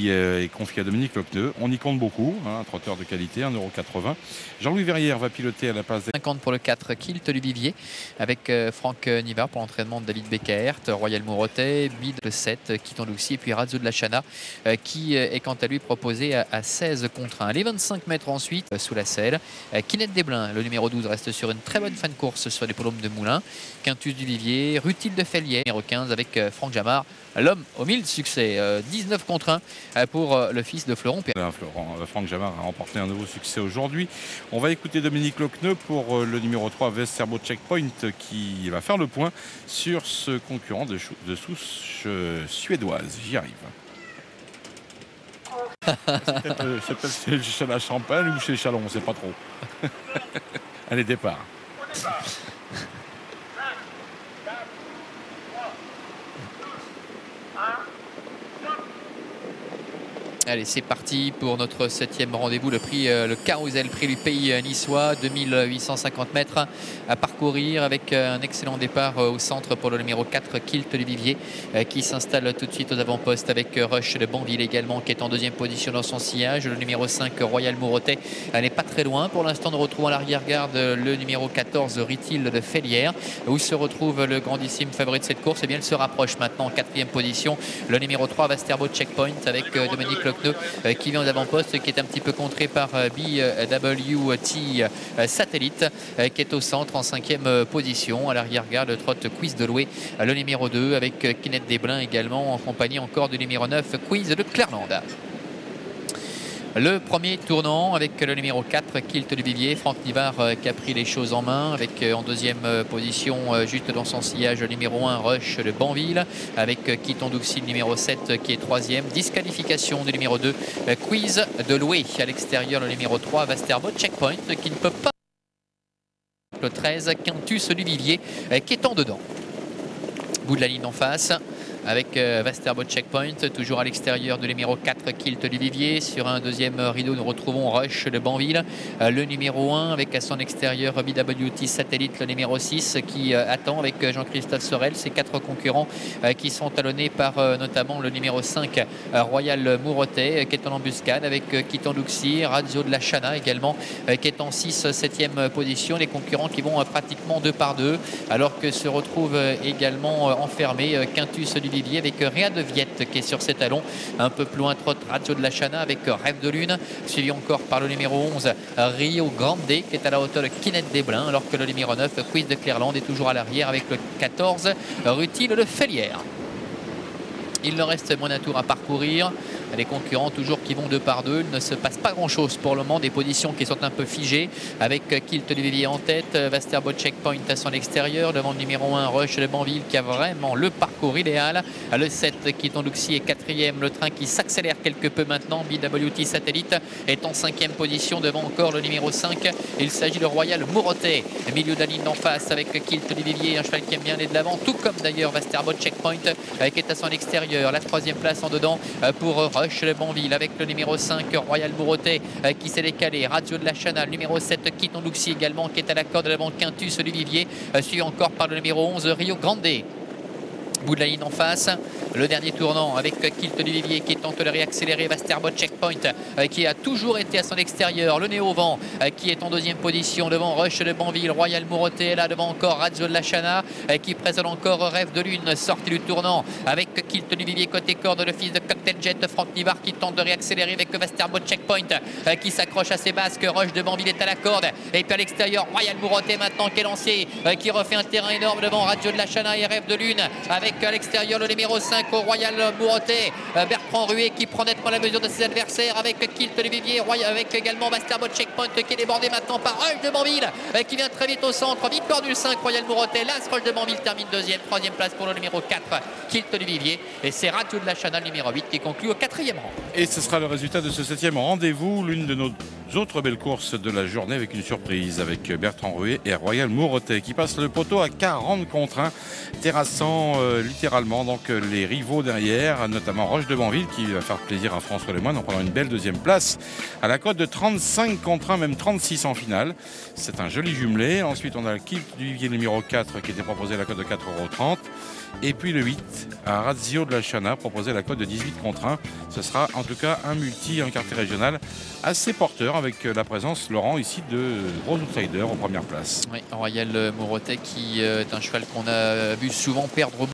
qui est confié à Dominique Lecneux. On y compte beaucoup, hein, un trotteur de qualité, 1,80 €. Jean-Louis Verrière va piloter à la place des 50 pour le 4 Kilt du Vivier avec Franck Nivard pour l'entraînement de David Beckert, Royal Mourotet, Bid le 7, Kiton Luxi et puis Razzo de la Chana qui est quant à lui proposé à 16 contre 1. Les 25 mètres ensuite sous la selle. Kinette Desblins, le numéro 12, reste sur une très bonne fin de course sur les polomes de Moulins. Quintus du Vivier, Rutil de Fellier, numéro 15 avec Franck Jamard, l'homme aux 1000 succès. 19 contre 1 pour le fils de Florent. Franck Jamard a remporté un nouveau succès aujourd'hui. On va écouter Dominique Lecneux pour le numéro 3, Westerbo Checkpoint, qui va faire le point sur ce concurrent de souche suédoise. J'y arrive. C'est peut-être chez la Champagne ou chez Chalon, on ne sait pas trop. Allez, départ. Allez, c'est parti pour notre 7e rendez-vous, le prix, le Carousel, prix du pays niçois, 2850 mètres à parcourir avec un excellent départ au centre pour le numéro 4, Kilt du Vivier, qui s'installe tout de suite aux avant-postes avec Rush de Banville également, qui est en deuxième position dans son sillage. Le numéro 5, Royal Mourotet, n'est pas très loin. Pour l'instant, nous retrouvons à l'arrière-garde le numéro 14, Rutil de Fellière, où se retrouve le grandissime favori de cette course. Et bien, il se rapproche maintenant en 4e position. Le numéro 3, Westerbo Checkpoint, avec Dominique Lecneux qui vient aux avant-postes, qui est un petit peu contré par BWT Satellite, qui est au centre en 5e position. À l'arrière-garde, trotte Quiz de Loué, le numéro 2, avec Kinette Desblins également, en compagnie encore du numéro 9, Quiz de Clairland. Le premier tournant avec le numéro 4, Kilt du Vivier, Franck Nivard qui a pris les choses en main avec en deuxième position, juste dans son sillage, le numéro 1, Rush de Banville, avec Kiton Duxi, le numéro 7 qui est 3e. Disqualification du numéro 2, Quiz de Loué. À l'extérieur, le numéro 3, Westerbo Checkpoint, qui ne peut pas. Le 13, Quintus du Vivier qui est en dedans. Bout de la ligne en face. Avec Westerbo Checkpoint, toujours à l'extérieur de numéro 4, Kilt du Vivier. Sur un deuxième rideau, nous retrouvons Rush de Banville, le numéro 1, avec à son extérieur BWT Satellite, le numéro 6, qui attend avec Jean-Christophe Sorel. Ces 4 concurrents qui sont talonnés par notamment le numéro 5, Royal Mourotet, qui est en embuscade, avec Kiton Duxi, Razzo de la Chana également, qui est en 7e position. Les concurrents qui vont pratiquement 2 par 2, alors que se retrouve également enfermé Quintus du Vivier avec Réa de Viette qui est sur ses talons. Un peu plus loin, trotte Razzo de la Chana avec Rêve de Lune, suivi encore par le numéro 11, Rio Grande, qui est à la hauteur de Kinette Desblins, alors que le numéro 9, Quiz de Clairland, est toujours à l'arrière avec le 14, Rutil de Fellière. Il leur reste moins d'un tour à parcourir. Les concurrents toujours qui vont 2 par 2. Il ne se passe pas grand chose pour le moment. Des positions qui sont un peu figées avec Kilt du Vivier en tête, Westerbo Checkpoint à son extérieur, devant le numéro 1, Rush de Banville, qui a vraiment le parcours idéal. Le 7, Kiton Duxi, est 4e. Le train qui s'accélère quelque peu maintenant, BWT Satellite, est en 5e position devant encore le numéro 5. Il s'agit de Royal Mourotet, milieu de la ligne d'en face avec Kilt du Vivier, un cheval qui aime bien aller de l'avant, tout comme d'ailleurs Westerbo Checkpoint qui est à son extérieur. La 3e place en dedans pour Rush de Banville avec le numéro 5, Royal Mourotet qui s'est décalé. Razzo de la Chana, le numéro 7, Kiton Duxi également, qui est à la corde de l'avant, Quintus du Vivier, suivi encore par le numéro 11, Rio Grande. Bout de la ligne en face, le dernier tournant avec Kilt du Vivier qui tente de réaccélérer, Westerbo Checkpoint qui a toujours été à son extérieur, le nez au vent qui est en 2e position devant Rush de Banville, Royal Mourotet là devant encore Razzo de la Chana qui présente encore Rêve de Lune, sortie du tournant avec Kilt du Vivier côté corde, le fils de Cocktail Jet, Franck Nivard qui tente de réaccélérer avec Westerbo Checkpoint qui s'accroche à ses basques. Rush de Banville est à la corde et puis à l'extérieur, Royal Mourotet maintenant qui est lancé, qui refait un terrain énorme devant Razzo de la Chana et Rêve de Lune, avec à l'extérieur le numéro 5 au Royal Mourotet, Bertrand Ruet qui prend nettement la mesure de ses adversaires avec Kilt du Vivier, avec également Westerbo Checkpoint qui est débordé maintenant par Rush de Banville qui vient très vite au centre. Victoire du 5, Royal Mourotet. L'As Rush de Banville termine 2e, 3e place pour le numéro 4, Kilt du Vivier, et c'est Razzo de la Chana, le numéro 8, qui conclut au 4e rang. Et ce sera le résultat de ce 7e rendez-vous, l'une de nos autres belles courses de la journée, avec une surprise avec Bertrand Ruet et Royal Mourotet qui passe le poteau à 40 contre 1, terrassant littéralement donc les rivaux derrière, notamment Roche de Banville qui va faire plaisir à François Lemoine en prenant une belle deuxième place à la cote de 35 contre 1, même 36 en finale. C'est un joli jumelé. Ensuite, on a le Kilt du Vivier numéro 4 qui était proposé à la cote de 4,30 €. Et puis le 8 à Razio de la Chana, proposé à la cote de 18 contre 1. Ce sera en tout cas un multi, un quartier régional assez porteur avec la présence, Laurent, ici de gros outsiders en première place. Oui, Royal Morotet qui est un cheval qu'on a vu souvent perdre